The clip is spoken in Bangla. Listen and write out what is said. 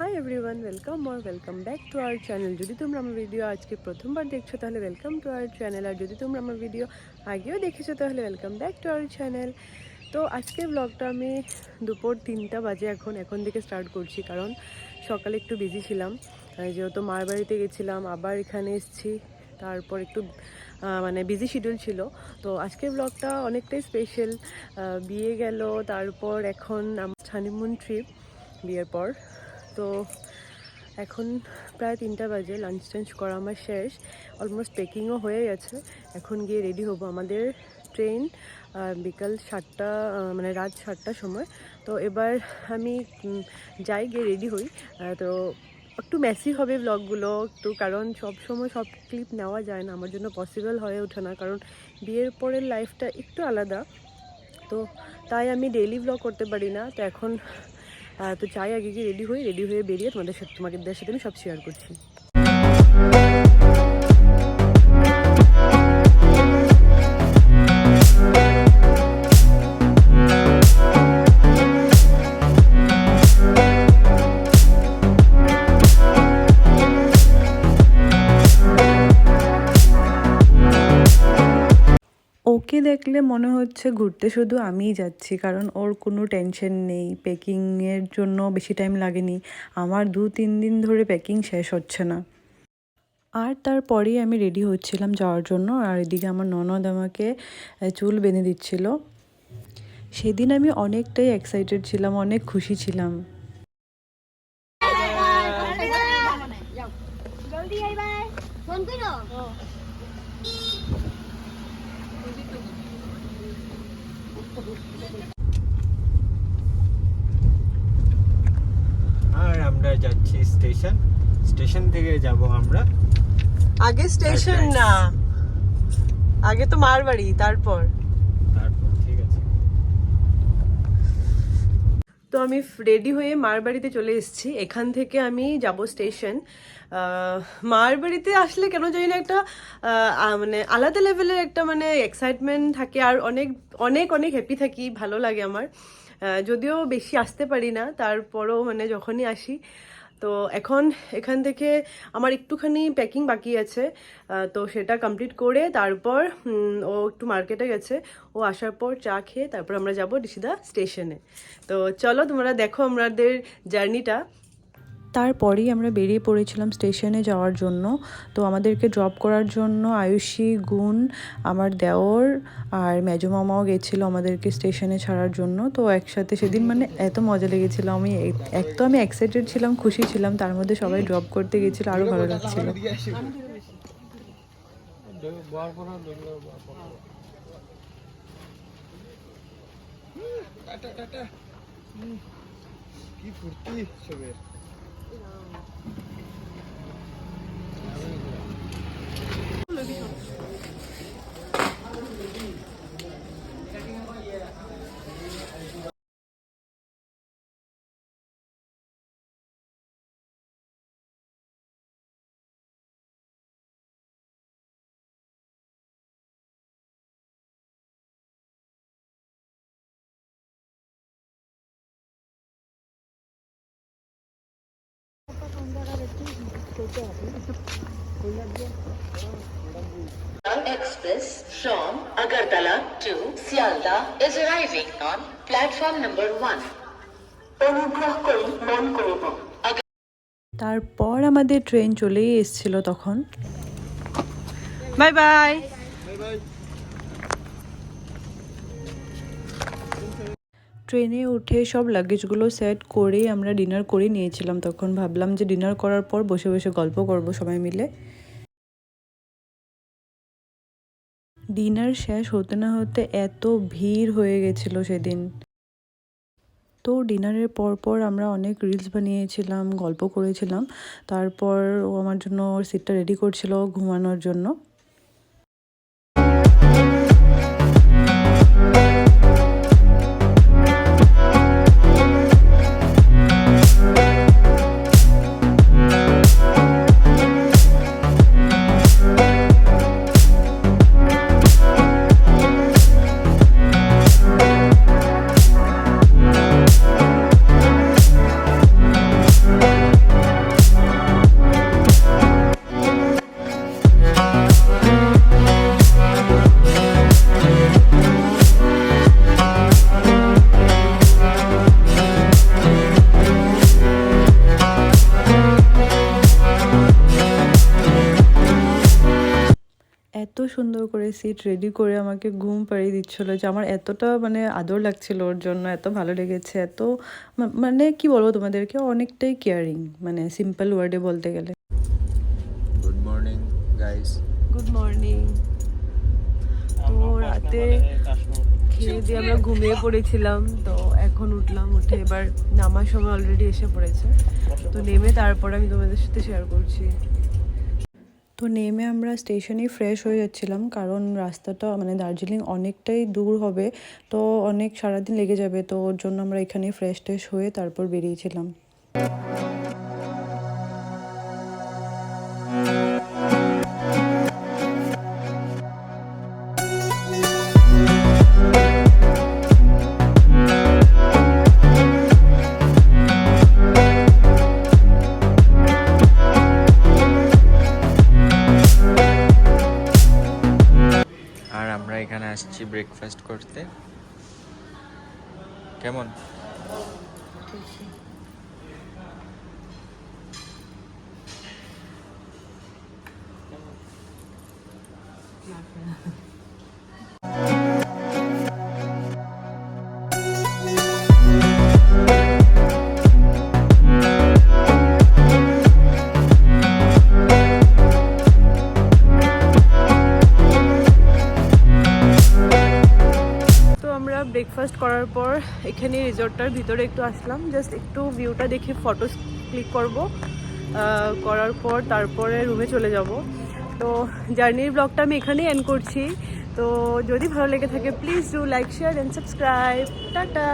Hi everyone, welcome back to our channel. যদি তোমরা আমার ভিডিও আজকে প্রথমবার দেখছো তাহলে ওয়েলকাম টু আওয়ার চ্যানেল, আর যদি তোমরা আমার ভিডিও আগেও দেখেছো তাহলে welcome back to our channel. তো আজকের ব্লগটা আমি দুপুর 3টা বাজে এখন থেকে স্টার্ট করছি, কারণ সকালে একটু বিজি ছিলাম, যেহেতু মার বাড়িতে গেছিলাম, আবার এখানে এসেছি, তারপর একটু মানে বিজি শিডিউল ছিল। তো আজকের ব্লগটা অনেকটাই স্পেশাল। বিয়ে গেল, তারপর এখন আমার হানিমুন ট্রিপ বিয়ের পর। তো এখন প্রায় 3টা বাজে, লাঞ্চ টাঞ্চ করা আমার শেষ, অলমোস্ট প্যাকিংও হয়ে গেছে। এখন গিয়ে রেডি হব। আমাদের ট্রেন বিকাল 7টা, মানে রাত 7টার সময়। তো এবার আমি যাই, গিয়ে রেডি হই। তো একটু মেসি হবে ব্লগগুলো একটু, কারণ সব সময় সব ক্লিপ নেওয়া যায় না, আমার জন্য পসিবল হয়ে ওঠে না, কারণ বিয়ের পরের লাইফটা একটু আলাদা। তো তাই আমি ডেইলি ব্লগ করতে পারি না। তো এখন তো চাই আগে গিয়ে রেডি হয়ে বেরিয়ে তোমাদের সাথে আমি সব শেয়ার করছি। ওকে দেখলে মনে হচ্ছে ঘুরতে শুধু আমিই যাচ্ছি, কারণ ওর কোনো টেনশন নেই, প্যাকিংয়ের জন্য বেশি টাইম লাগেনি। আমার 2-3 দিন ধরে প্যাকিং শেষ হচ্ছে না। আর তারপরেই আমি রেডি হচ্ছিলাম যাওয়ার জন্য, আর এদিকে আমার ননদ আমাকে চুল বেঁধে দিচ্ছিল। সেদিন আমি অনেকটাই এক্সাইটেড ছিলাম, অনেক খুশি ছিলাম। আর আমরা যাচ্ছি স্টেশন থেকে যাব আমরা। আগে স্টেশন না, আগে তো মার বাড়ি, তারপর ঠিক আছে। তো আমি রেডি হয়ে মার বাড়িতে চলে এসেছি। এখান থেকে আমি যাব স্টেশন। মার বাড়িতে আসলে কেন জানি না একটা মানে আলাদা লেভেলের একটা মানে এক্সাইটমেন্ট থাকে, আর অনেক অনেক অনেক হ্যাপি থাকি, ভালো লাগে আমার। যদিও বেশি আসতে পারি না, তারপরও মানে যখনই আসি। তো এখান থেকে আমার একটুখানি প্যাকিং বাকি আছে, তো সেটা কমপ্লিট করে তারপর ও একটু মার্কেটে গেছে, ও আসার পর চা খেয়ে তারপর আমরা যাব ঋষিদা স্টেশনে। তো চলো তোমরা দেখো আমাদের জার্নিটা। তারপরেই আমরা বেরিয়ে পড়েছিলাম স্টেশনে যাওয়ার জন্য। তো আমাদেরকে ড্রপ করার জন্য আয়ুষী, গুণ, আমার দেওর আর মেজো মামাও গেছিলো আমাদেরকে স্টেশনে ছাড়ার জন্য। তো একসাথে সেদিন মানে এত মজা লেগেছিল, আমি এক্সাইটেড ছিলাম, খুশি ছিলাম, তার মধ্যে সবাই ড্রপ করতে গেছিলো, আরও ভালো লাগছিল। কি ফুর্তি সবের। Express from Agartala to Sialda is arriving on platform number 1. তারপর আমাদের ট্রেন চলেই এসেছিল তখন। Bye bye. ট্রেনে উঠে সব লাগেজগুলো সেট করে আমরা ডিনার করে নিয়েছিলাম। তখন ভাবলাম যে ডিনার করার পর বসে বসে গল্প করব সবাই মিলে। ডিনার শেষ হতে না হতে এত ভিড় হয়ে গেছিল সেদিন। তো ডিনারের পর আমরা অনেক রিলস বানিয়েছিলাম, গল্প করেছিলাম। তারপর ও আমার জন্য ওর সিটটা রেডি করছিল ঘুমানোর জন্য। সুন্দর করে সিট রেডি করে আমাকে ঘুম পাড়িয়ে দিচ্ছিল, যে আমার এতটা মানে আদর লাগছিল ওর জন্য, এত ভালো লেগেছে, এত মানে কি বলবো তোমাদেরকে, অনেকটাই কেয়ারিং, মানে সিম্পল ওয়ার্ডে বলতে গেলে। Good morning guys. Good morning. তো রাতে খেয়ে দিয়ে আমরা ঘুমিয়ে পড়েছিলাম, তো এখন উঠলাম, উঠে এবার নামার সময় অলরেডি এসে পড়েছে, তো নেমে তারপর আমি তোমাদের সাথে শেয়ার করছি। তো নেমে আমরা স্টেশনেই ফ্রেশ হয়ে যাচ্ছিলাম, কারণ রাস্তাটা মানে দার্জিলিং অনেকটাই দূর হবে, তো অনেক সারাদিন লেগে যাবে, তো ওর জন্য আমরা এখানেই ফ্রেশ ট্রেশ হয়ে তারপর বেরিয়েছিলাম। আর আমরা এখানে আসছি ব্রেকফাস্ট করতে। কেমন? ব্রেকফাস্ট করার পর এখানে রিসর্টটার ভিতরে একটু আসলাম, জাস্ট একটু ভিউটা দেখে ফটো ক্লিক করব, করার পর তারপরে রুমে চলে যাব। তো জার্নির ব্লগটা আমি এখানেই এন্ড করছি। তো যদি ভালো লেগে থাকে please do like, share and subscribe. Tata.